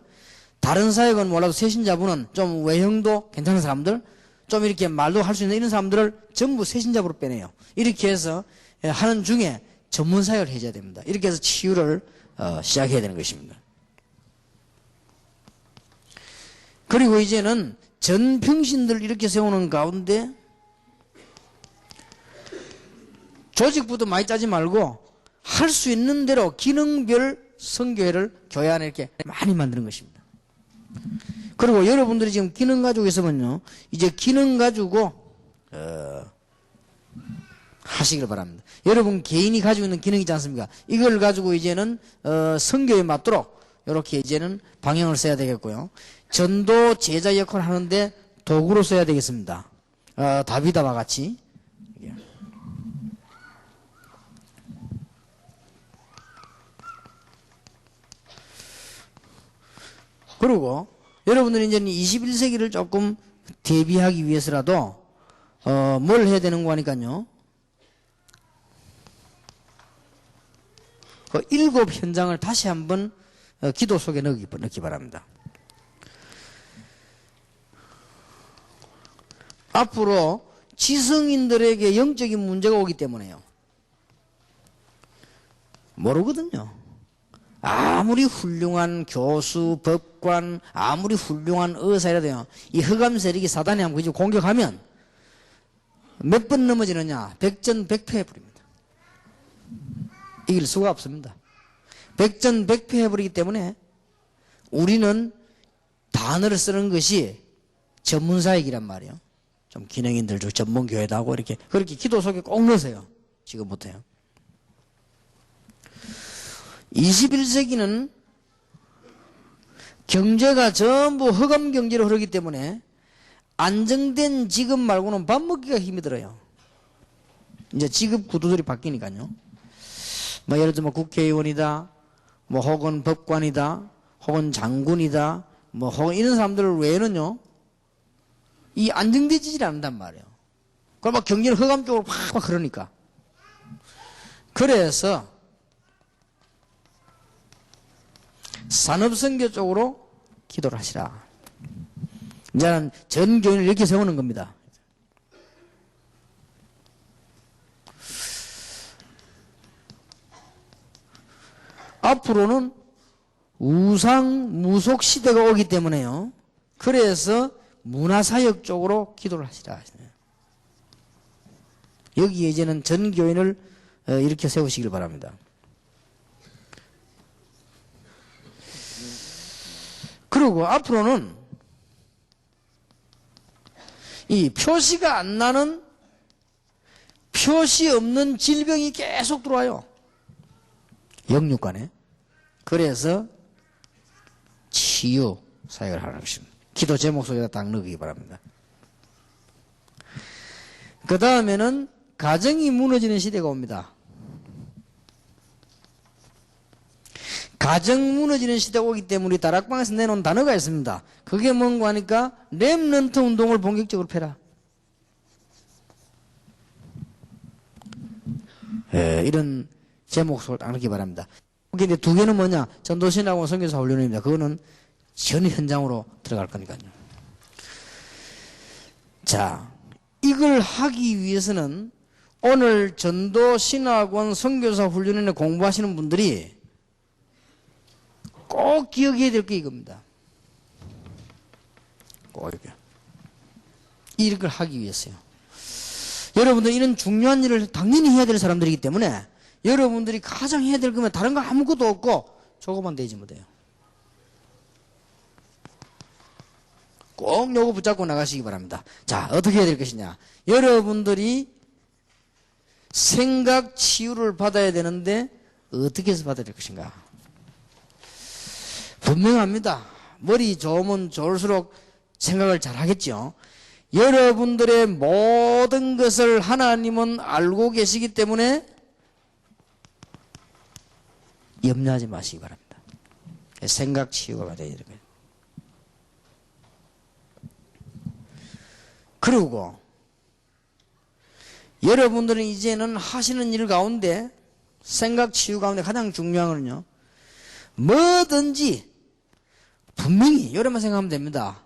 다른 사역은 몰라도 새신잡으는 좀 외형도 괜찮은 사람들, 좀 이렇게 말도 할 수 있는 이런 사람들을 전부 새신잡으로 빼내요. 이렇게 해서 하는 중에 전문 사역을 해줘야 됩니다. 이렇게 해서 치유를 시작해야 되는 것입니다. 그리고 이제는 전 평신들 이렇게 세우는 가운데 조직부도 많이 짜지 말고 할 수 있는 대로 기능별 선교회를 교회 안에 이렇게 많이 만드는 것입니다. 그리고 여러분들이 지금 기능 가지고 있으면요, 이제 기능 가지고 하시길 바랍니다. 여러분 개인이 가지고 있는 기능이 있지 않습니까? 이걸 가지고 이제는 선교에 맞도록 이렇게 이제는 방향을 써야 되겠고요. 전도 제자 역할을 하는데 도구로 써야 되겠습니다. 다비다와 같이. 그리고 여러분들이 이제 21세기를 조금 대비하기 위해서라도 뭘 해야 되는 거 하니까요. 그 7 현장을 다시 한번 기도 속에 넣기 바랍니다. 앞으로 지성인들에게 영적인 문제가 오기 때문에요. 모르거든요. 아무리 훌륭한 교수, 법관, 아무리 훌륭한 의사라도요, 이 흑암 세력이 사단이 한번 그저 공격하면 몇 번 넘어지느냐? 백전백패 해버립니다. 이길 수가 없습니다. 백전백패 해버리기 때문에 우리는 단어를 쓰는 것이 전문사역이란 말이에요. 좀 기능인들 중 전문교회도 하고 이렇게 그렇게 기도 속에 꼭 넣으세요. 지금부터요. 21세기는 경제가 전부 흑암 경제로 흐르기 때문에 안정된 직업 말고는 밥 먹기가 힘이 들어요. 이제 직업 구도들이 바뀌니까요. 뭐 예를 들면 국회의원이다, 뭐 혹은 법관이다, 혹은 장군이다, 뭐 혹은 이런 사람들 외에는요, 이 안정되지 않는단 말이에요. 그럼 막 경제는 흑암 쪽으로 팍팍 흐르니까. 그래서 산업선교 쪽으로 기도를 하시라. 이제는 전 교인을 이렇게 세우는 겁니다. 앞으로는 우상 무속 시대가 오기 때문에요. 그래서 문화사역 쪽으로 기도를 하시라. 여기에 이제는 전 교인을 이렇게 세우시길 바랍니다. 그리고 앞으로는 이 표시가 안 나는 표시 없는 질병이 계속 들어와요. 영육간에. 그래서 치유 사역을 하는 것입니다. 기도 제목 속에다 딱 넣기 바랍니다. 그 다음에는 가정이 무너지는 시대가 옵니다. 가정 무너지는 시대가 오기 때문에 우리 다락방에서 내놓은 단어가 있습니다. 그게 뭔가 하니까 렘넌트 운동을 본격적으로 펴라. 이런 제목 속을 딱 넣기 바랍니다. 근데 두 개는 뭐냐? 전도신하고 선교사 훈련입니다. 그거는 전 현장으로 들어갈 거니까요. 자, 이걸 하기 위해서는 오늘 전도신학원 선교사 훈련에 공부하시는 분들이 꼭 기억해야 될 게 이겁니다. 꼭 이렇게. 이걸 하기 위해서요. 여러분들 이런 중요한 일을 당연히 해야 될 사람들이기 때문에 여러분들이 가장 해야 될 거면 다른 거 아무것도 없고 저거만 되지 못해요. 꼭 요거 붙잡고 나가시기 바랍니다. 자, 어떻게 해야 될 것이냐. 여러분들이 생각 치유를 받아야 되는데 어떻게 해서 받아야 될 것인가. 분명합니다. 머리 좋으면 좋을수록 생각을 잘 하겠죠. 여러분들의 모든 것을 하나님은 알고 계시기 때문에 염려하지 마시기 바랍니다. 생각 치유가 받아야 되는 거예요. 그리고 여러분들은 이제는 하시는 일 가운데 생각 치유 가운데 가장 중요한 거는요, 뭐든지 분명히 요래만 생각하면 됩니다.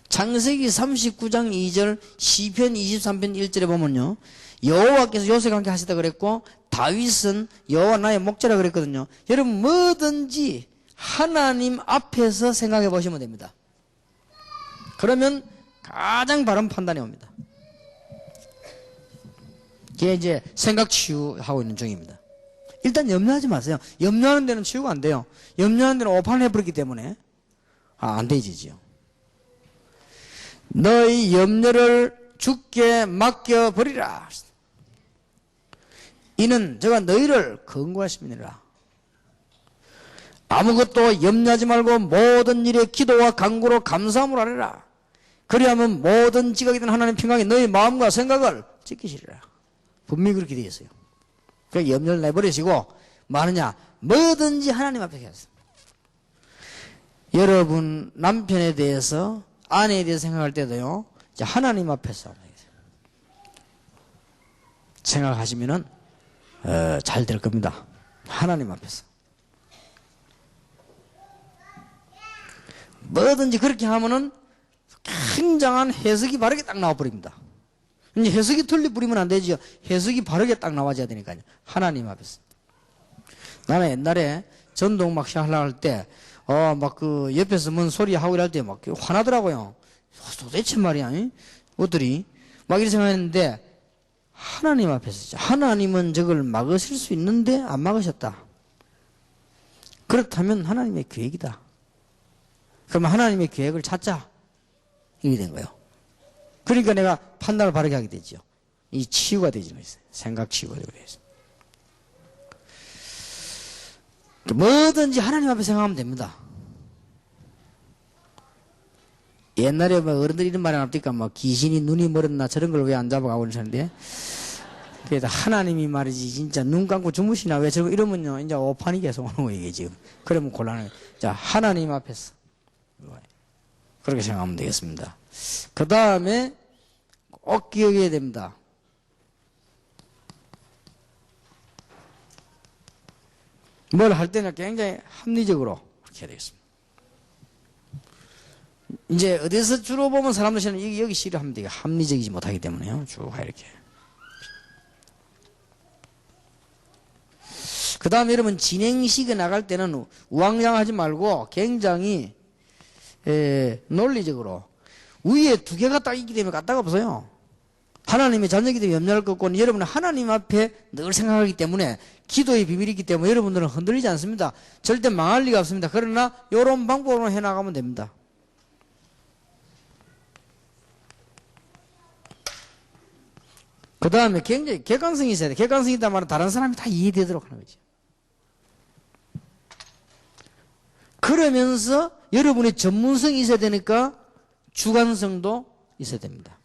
창세기 39장 2절, 시편 23편 1절에 보면요, 여호와께서 요셉과 함께 하시다 그랬고, 다윗은 여호와 나의 목자라 그랬거든요. 여러분 뭐든지 하나님 앞에서 생각해 보시면 됩니다. 그러면 가장 바른 판단이 옵니다. 이게 이제 생각 치유하고 있는 중입니다. 일단 염려하지 마세요. 염려하는 데는 치유가 안 돼요. 염려하는 데는 오판을 해버렸기 때문에 안 되지요. 너희 염려를 주께 맡겨버리라. 이는 저가 너희를 건고하심이니라. 아무것도 염려하지 말고 모든 일에 기도와 간구로 감사함으로 하리라. 그리하면 모든 지각이든 하나님 평강이 너희 마음과 생각을 지키시리라. 분명히 그렇게 되어 있어요. 그러니까 염려를 내버리시고 뭐하느냐, 뭐든지 하나님 앞에 하세요. 여러분 남편에 대해서, 아내에 대해서 생각할 때도요, 이제 하나님 앞에서 생각하시면은 잘 될 겁니다. 하나님 앞에서. 뭐든지 그렇게 하면은 굉장한 해석이 바르게 딱 나와버립니다. 이제 해석이 틀리버리면 안 되죠. 해석이 바르게 딱 나와줘야 되니까요. 하나님 앞에서. 나는 옛날에 전동 막 하려고 할 때, 막 그 옆에서 뭔 소리 하고 이럴 때 막 화나더라고요. 도대체 말이야, 어들이. 막 이렇게 생각했는데, 하나님 앞에서, 하나님은 저걸 막으실 수 있는데 안 막으셨다. 그렇다면 하나님의 계획이다. 그러면 하나님의 계획을 찾자. 이게 된 거예요. 그러니까 내가 판단을 바르게 하게 되죠. 이 치유가 되지는 있어요. 생각 치유가 되고 있어요. 뭐든지 하나님 앞에 생각하면 됩니다. 옛날에 뭐 어른들이 이런 말이 나옵니까? 뭐 귀신이 눈이 멀었나 저런 걸 왜 안 잡아가고 그러는데, 그래서 하나님이 말이지 진짜 눈 감고 주무시나 왜 저런 거 이러면요 이제 오판이 계속 오는 거예요 이게 지금. 그러면 곤란해요. 자, 하나님 앞에서 그렇게 생각하면 되겠습니다. 그 다음에 꼭 기억해야 됩니다. 뭘 할 때는 굉장히 합리적으로 그렇게 해야 되겠습니다. 이제 어디서 주로 보면 사람들이 여기 싫어하면 돼요. 합리적이지 못하기 때문에요. 쭉 이렇게. 그 다음에 여러분 진행식에 나갈 때는 우왕좌왕하지 말고 굉장히 논리적으로 위에 두 개가 딱 있기 때문에 까딱 없어요. 하나님의 자녀이기 때문에 염려할 것 없고, 여러분은 하나님 앞에 늘 생각하기 때문에 기도의 비밀이 있기 때문에 여러분들은 흔들리지 않습니다. 절대 망할 리가 없습니다. 그러나 이런 방법으로 해나가면 됩니다. 그 다음에 굉장히 객관성이 있어야 돼. 객관성이 있단 말은 다른 사람이 다 이해되도록 하는 거지. 그러면서 여러분의 전문성이 있어야 되니까 주관성도 있어야 됩니다.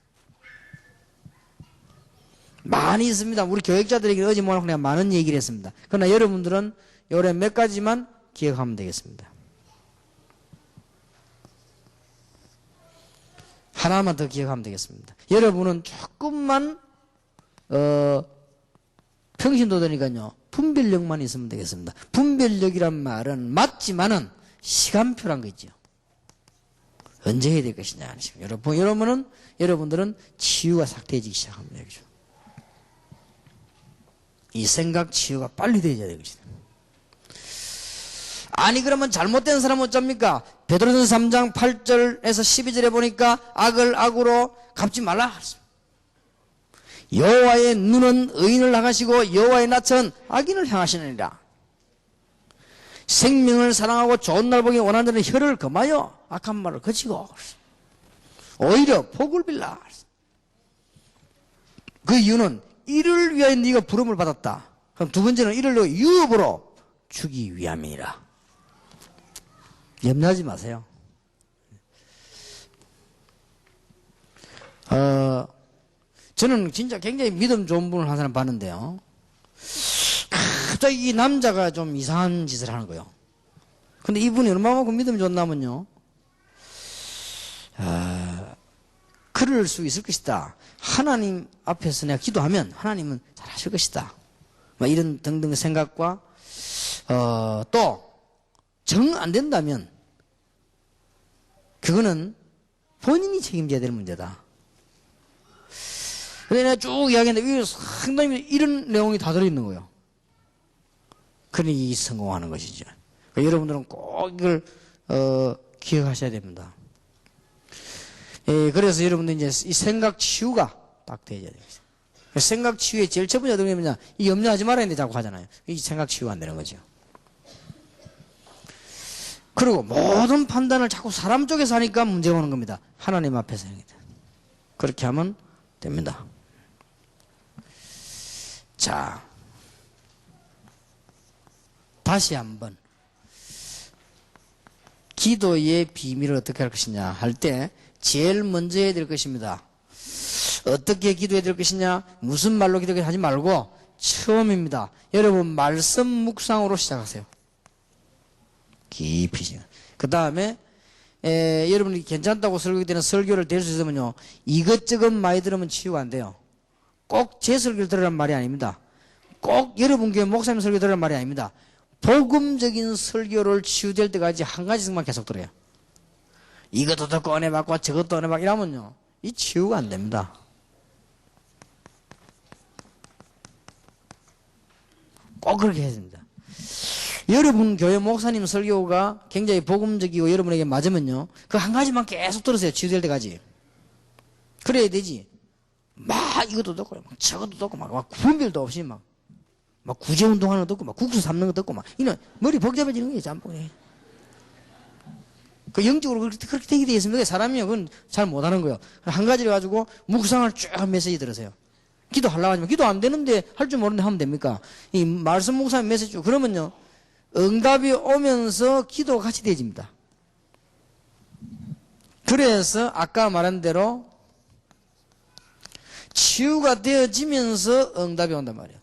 많이 있습니다. 우리 교육자들에게 어제 뭐라고 내가 많은 얘기를 했습니다. 그러나 여러분들은 요래 몇 가지만 기억하면 되겠습니다. 하나만 더 기억하면 되겠습니다. 여러분은 조금만 평신도 되니까요 분별력만 있으면 되겠습니다. 분별력이란 말은 맞지만은 시간표란 거 있죠. 언제 해야 될 것이냐. 여러분들은 치유가 삭돼지기 시작합니다. 그죠? 이 생각 치유가 빨리 되어야 되겠습니다. 아니 그러면 잘못된 사람은 어쩝니까? 베드로전서 3장 8절에서 12절에 보니까 악을 악으로 갚지 말라. 여호와의 눈은 의인을 향하시고 여호와의 낯은 악인을 향하시느니라. 생명을 사랑하고 좋은 날 보기 원하는 자는 혀를 금하여 악한 말을 거치고 오히려 복을 빌라. 그 이유는 이를 위하여 네가 부름을 받았다. 그럼 두 번째는 이를 유업으로 주기 위함이니라. 염려하지 마세요. 저는 진짜 굉장히 믿음 좋은 분을 한 사람 봤는데요. 갑자기 이 남자가 좀 이상한 짓을 하는 거예요. 근데 이분이 얼마만큼 믿음이 좋나면요. 그럴 수 있을 것이다. 하나님 앞에서 내가 기도하면 하나님은 잘하실 것이다. 뭐 이런 등등 생각과 또 정 안 된다면 그거는 본인이 책임져야 될 문제다. 그래서 내가 쭉 이야기했는데 이게 상당히 이런 내용이 다 들어있는 거예요. 그러니 성공하는 것이죠. 그러니까 여러분들은 꼭 이걸 기억하셔야 됩니다. 그래서 여러분들 이제 이 생각 치유가 딱 되어야 되겠어요. 생각 치유의 제일 첫 번째 어떤 게 뭐냐? 이 염려하지 말아야 되는데 자꾸 하잖아요. 이 생각 치유가 안 되는 거죠. 그리고 모든 판단을 자꾸 사람 쪽에서 하니까 문제가 오는 겁니다. 하나님 앞에서 해야 돼. 그렇게 하면 됩니다. 자, 다시 한번 기도의 비밀을 어떻게 할 것이냐 할 때 제일 먼저 해야 될 것입니다. 어떻게 기도해야 될 것이냐, 무슨 말로 기도해야 하지 말고 처음입니다. 여러분 말씀 묵상으로 시작하세요. 깊이 시작. 그 다음에 여러분이 괜찮다고 설교 때는 설교를 될 수 있으면요, 이것저것 많이 들으면 치유가 안 돼요. 꼭 제 설교를 들으란 말이 아닙니다. 꼭 여러분 교회 목사님 설교 들으란 말이 아닙니다. 복음적인 설교를 치유될 때까지 한 가지씩만 계속 들어요. 이것도 듣고 은혜 받고 저것도 은혜 받고 이러면요, 이 치유가 안 됩니다. 꼭 그렇게 해야 됩니다. 여러분 교회 목사님 설교가 굉장히 복음적이고 여러분에게 맞으면요, 그 한 가지만 계속 들으세요. 치유될 때까지. 그래야 되지. 막 이것도 듣고 막 저것도 듣고 막 분별도 없이 막 구제 운동하는 거 듣고 막 국수 삶는 거 듣고 막 이는 머리 복잡해지는 거예요. 짬뽕이. 그 영적으로 그렇게 되게 돼 있습니다. 사람이요, 그건 잘 못하는 거예요. 한 가지를 가지고 묵상을 쭉 메시지 들으세요. 기도하려고 하지만 기도 안 되는데 할 줄 모르는데 하면 됩니까? 이 말씀 묵상 메시지 쭉 그러면요, 응답이 오면서 기도가 같이 되어집니다. 그래서 아까 말한 대로 치유가 되어지면서 응답이 온단 말이에요.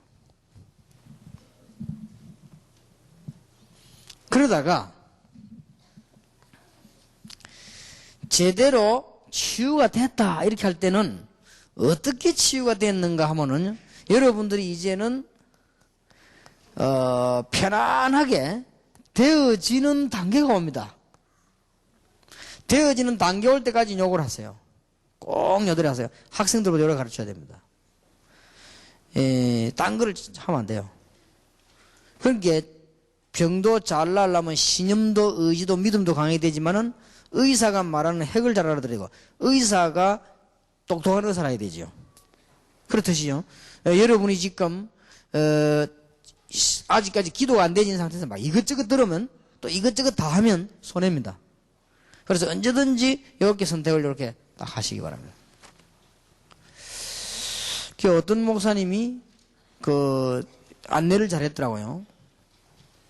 그러다가 제대로 치유가 됐다 이렇게 할 때는 어떻게 치유가 됐는가 하면은 여러분들이 이제는 편안하게 되어지는 단계가 옵니다. 되어지는 단계 올 때까지 욕을 하세요. 꼭 요들이 하세요. 학생들도 요를 가르쳐야 됩니다. 딴 거를 하면 안 돼요. 그러니까 병도 잘 나으려면 신념도 의지도 믿음도 강해야 되지만은 의사가 말하는 핵을 잘 알아들이고 의사가 똑똑한 의사를 해야 되죠. 그렇듯이요, 여러분이 지금 아직까지 기도가 안 되는 상태에서 막 이것저것 들으면 또 이것저것 다 하면 손해입니다. 그래서 언제든지 이렇게 선택을 이렇게 딱 하시기 바랍니다. 그 어떤 목사님이 그 안내를 잘했더라고요.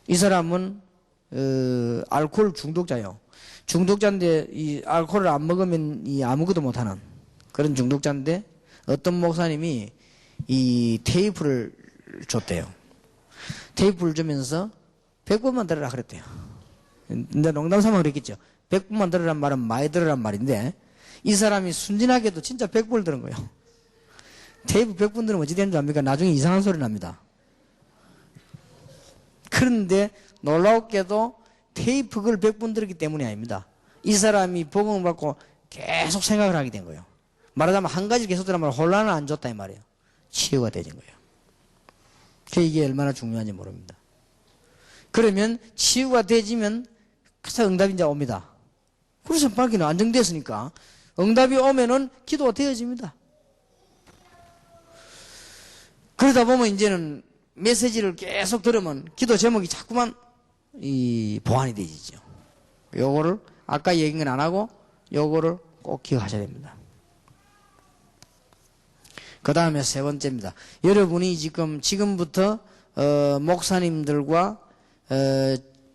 이 사람은 알코올 중독자예요. 중독자인데 이 알코올을 안 먹으면 이 아무것도 못하는 그런 중독자인데 어떤 목사님이 이 테이프를 줬대요. 테이프를 주면서 100번만 들으라 그랬대요. 근데 농담 삼아 그랬겠죠. 100번만 들으란 말은 많이 들으란 말인데 이 사람이 순진하게도 진짜 100번을 들은 거예요. 테이프 100번 들으면 어찌 되는 줄 압니까? 나중에 이상한 소리 납니다. 그런데 놀랍게도 테이프 그걸 100번 들었기 때문이 아닙니다. 이 사람이 복음을 받고 계속 생각을 하게 된 거예요. 말하자면 한 가지 계속 들으면 혼란을 안 줬다 이 말이에요. 치유가 되는 거예요. 이게 얼마나 중요한지 모릅니다. 그러면 치유가 되지면 그래서 응답이 이제 옵니다. 그래서 빨기는 안정됐으니까 응답이 오면은 기도가 되어집니다. 그러다 보면 이제는 메시지를 계속 들으면 기도 제목이 자꾸만 보완이 되지죠. 요거를 아까 얘기는 건 안 하고 요거를 꼭 기억하셔야 됩니다. 그 다음에 세 번째입니다. 여러분이 지금부터 목사님들과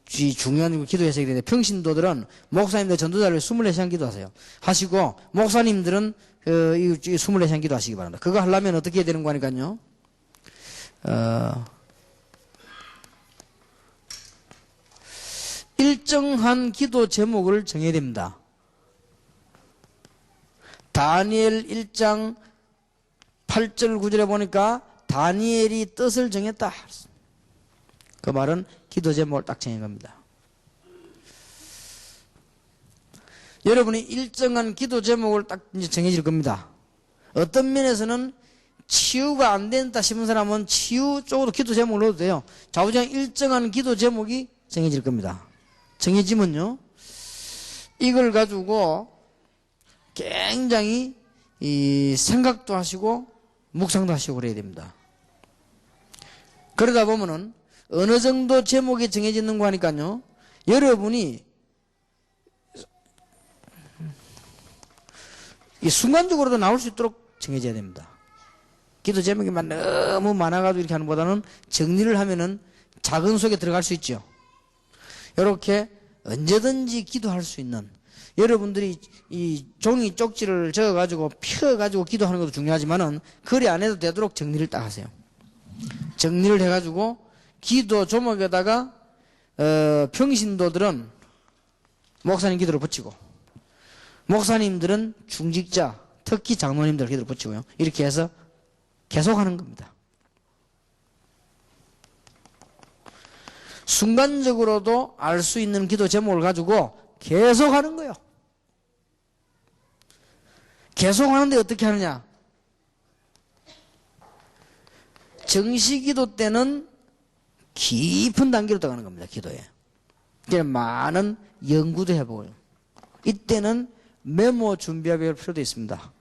중요한 기도해서 되는데 평신도들은 목사님들 전도자를 24시간 기도하세요. 하시고 목사님들은 이 24시간 기도하시기 바랍니다. 그거 하려면 어떻게 해야 되는 거니까요. 일정한 기도 제목을 정해야 됩니다. 다니엘 1장 8절 9절에 보니까 다니엘이 뜻을 정했다. 그 말은 기도 제목을 딱 정한 겁니다. 여러분이 일정한 기도 제목을 딱 이제 정해질 겁니다. 어떤 면에서는 치유가 안 된다 싶은 사람은 치유 쪽으로 기도 제목을 넣어도 돼요. 좌우장 일정한 기도 제목이 정해질 겁니다. 정해지면요, 이걸 가지고 굉장히 이 생각도 하시고 묵상도 하시고 그래야 됩니다. 그러다 보면은 어느 정도 제목이 정해지는 거 하니까요, 여러분이 이 순간적으로도 나올 수 있도록 정해져야 됩니다. 기도 제목이 너무 많아가지고 이렇게 하는 것보다는 정리를 하면은 작은 속에 들어갈 수 있죠. 이렇게 언제든지 기도할 수 있는, 여러분들이 이 종이 쪽지를 적어가지고 펴가지고 기도하는 것도 중요하지만은 그리 안 해도 되도록 정리를 딱 하세요. 정리를 해가지고 기도 조목에다가 평신도들은 목사님 기도를 붙이고, 목사님들은 중직자, 특히 장로님들 기도를 붙이고요. 이렇게 해서 계속하는 겁니다. 순간적으로도 알 수 있는 기도 제목을 가지고 계속하는 거예요. 계속하는데 어떻게 하느냐? 정시기도 때는 깊은 단계로 들어가는 겁니다. 기도에. 그래서 많은 연구도 해보고요. 이때는 메모 준비할 필요도 있습니다.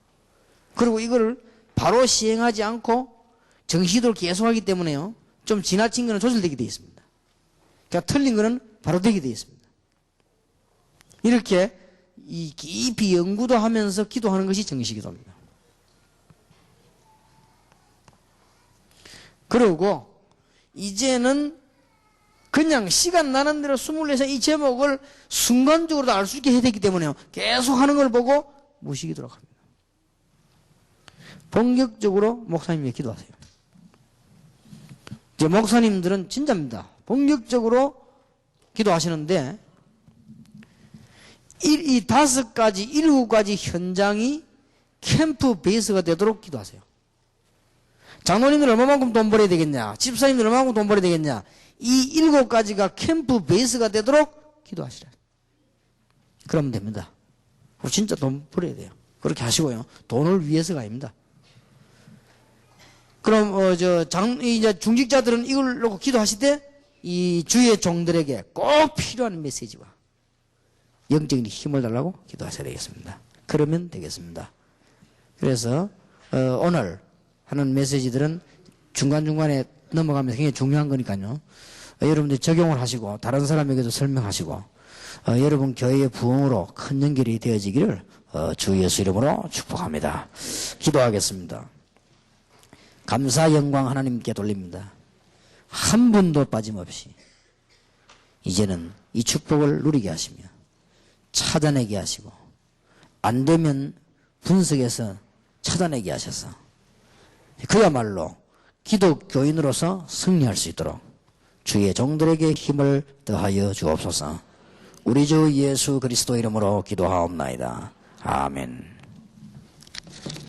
그리고 이거를 바로 시행하지 않고 정시기도를 계속하기 때문에요, 좀 지나친 거는 조절되게 되어 있습니다. 그러니까 틀린 거는 바로 되게 되어 있습니다. 이렇게 이 깊이 연구도 하면서 기도하는 것이 정시기도입니다. 그리고 이제는 그냥 시간 나는 대로 숨을 내서 이 제목을 순간적으로 알 수 있게 해야 되기 때문에요, 계속 하는 걸 보고 무시기도록 합니다. 본격적으로 목사님이 기도하세요. 이제 목사님들은 진짜입니다. 본격적으로 기도하시는데 이 5가지, 7가지 현장이 캠프 베이스가 되도록 기도하세요. 장로님들 얼마만큼 돈 벌어야 되겠냐, 집사님들 얼마만큼 돈 벌어야 되겠냐, 이 7가지가 캠프 베이스가 되도록 기도하시라. 그러면 됩니다. 진짜 돈 벌어야 돼요. 그렇게 하시고요. 돈을 위해서가 아닙니다. 그럼 이제 중직자들은 이걸 놓고 기도하실 때 이 주의 종들에게 꼭 필요한 메시지와 영적인 힘을 달라고 기도하셔야 되겠습니다. 그러면 되겠습니다. 그래서 오늘 하는 메시지들은 중간중간에 넘어가면서 굉장히 중요한 거니까요, 여러분들이 적용을 하시고 다른 사람에게도 설명하시고 여러분 교회의 부흥으로 큰 연결이 되어지기를 주 예수 이름으로 축복합니다. 기도하겠습니다. 감사 영광 하나님께 돌립니다. 한 분도 빠짐없이 이제는 이 축복을 누리게 하시며 찾아내게 하시고, 안 되면 분석해서 찾아내게 하셔서 그야말로 기독교인으로서 승리할 수 있도록 주의 종들에게 힘을 더하여 주옵소서. 우리 주 예수 그리스도 이름으로 기도하옵나이다. 아멘.